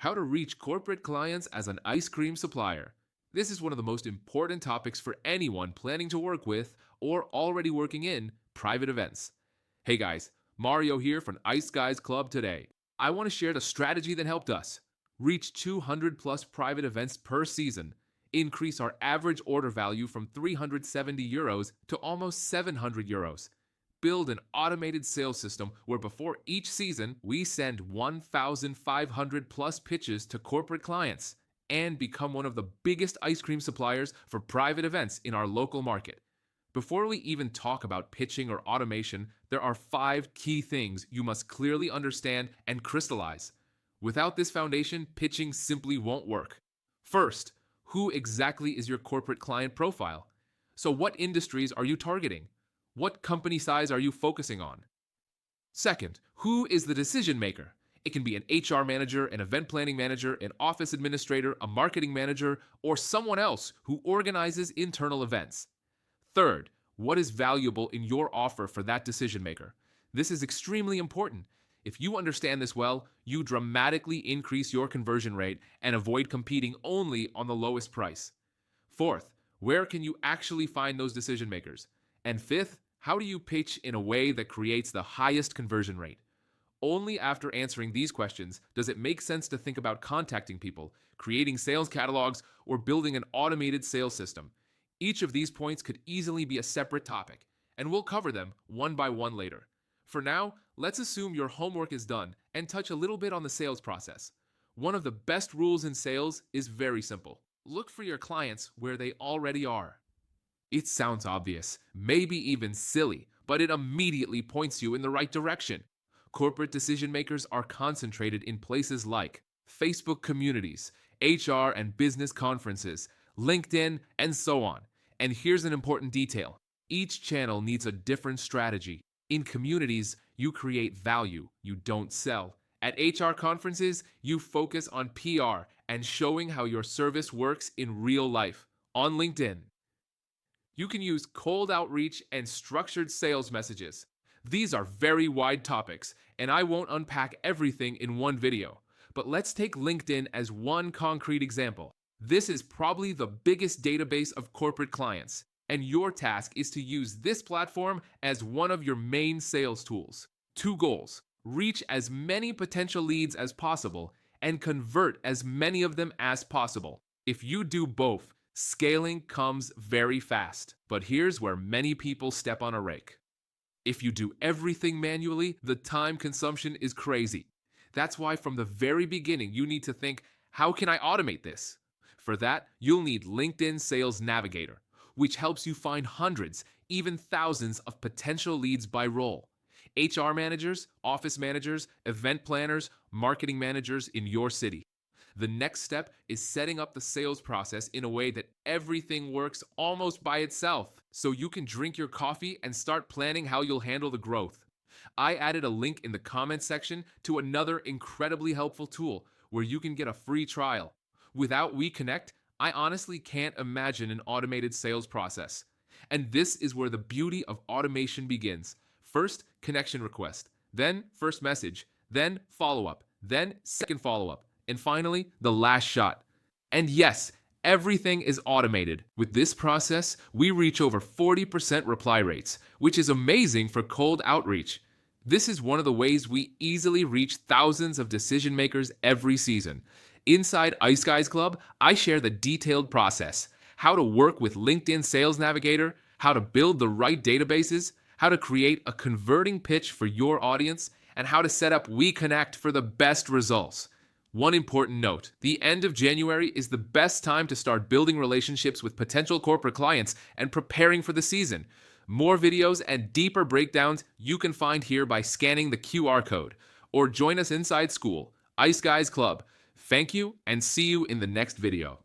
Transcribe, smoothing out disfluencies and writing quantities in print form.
How to reach corporate clients as an ice cream supplier. This is one of the most important topics for anyone planning to work with or already working in private events. Hey guys, Mario here from Ice Guys Club today. I want to share the strategy that helped us reach 200 plus private events per season, increase our average order value from 370 euros to almost 700 euros, build an automated sales system where before each season we send 1,500 plus pitches to corporate clients, and become one of the biggest ice cream suppliers for private events in our local market. Before we even talk about pitching or automation, there are 5 key things you must clearly understand and crystallize. Without this foundation, pitching simply won't work. First, who exactly is your corporate client profile? So, what industries are you targeting? What company size are you focusing on? Second, who is the decision maker? It can be an HR manager, an event planning manager, an office administrator, a marketing manager, or someone else who organizes internal events. Third, what is valuable in your offer for that decision maker? This is extremely important. If you understand this well, you dramatically increase your conversion rate and avoid competing only on the lowest price. Fourth, where can you actually find those decision makers? And fifth, how do you pitch in a way that creates the highest conversion rate? Only after answering these questions does it make sense to think about contacting people, creating sales catalogs, or building an automated sales system. Each of these points could easily be a separate topic, and we'll cover them one by one later. For now, let's assume your homework is done and touch a little bit on the sales process. One of the best rules in sales is very simple. Look for your clients where they already are. It sounds obvious, maybe even silly, but it immediately points you in the right direction. Corporate decision makers are concentrated in places like Facebook communities, HR and business conferences, LinkedIn, and so on. And here's an important detail. Each channel needs a different strategy. In communities, you create value, you don't sell. At HR conferences, you focus on PR and showing how your service works in real life. On LinkedIn, you can use cold outreach and structured sales messages. These are very wide topics, and I won't unpack everything in one video. But let's take LinkedIn as one concrete example. This is probably the biggest database of corporate clients, and your task is to use this platform as one of your main sales tools. 2 goals: reach as many potential leads as possible and convert as many of them as possible. If you do both, scaling comes very fast. But here's where many people step on a rake. If you do everything manually, the time consumption is crazy. That's why from the very beginning, you need to think, how can I automate this? For that, you'll need LinkedIn Sales Navigator, which helps you find hundreds, even thousands of potential leads by role. HR managers, office managers, event planners, marketing managers in your city. The next step is setting up the sales process in a way that everything works almost by itself, so you can drink your coffee and start planning how you'll handle the growth. I added a link in the comments section to another incredibly helpful tool where you can get a free trial. Without WeConnect, I honestly can't imagine an automated sales process. And this is where the beauty of automation begins. First, connection request, then first message, then follow-up, then second follow-up, and finally, the last shot. And yes, everything is automated. With this process, we reach over 40% reply rates, which is amazing for cold outreach. This is one of the ways we easily reach thousands of decision makers every season. Inside Ice Guys Club, I share the detailed process: how to work with LinkedIn Sales Navigator, how to build the right databases, how to create a converting pitch for your audience, and how to set up WeConnect for the best results. One important note: the end of January is the best time to start building relationships with potential corporate clients and preparing for the season. More videos and deeper breakdowns you can find here by scanning the QR code, or join us inside school, Ice Guys Club. Thank you, and see you in the next video.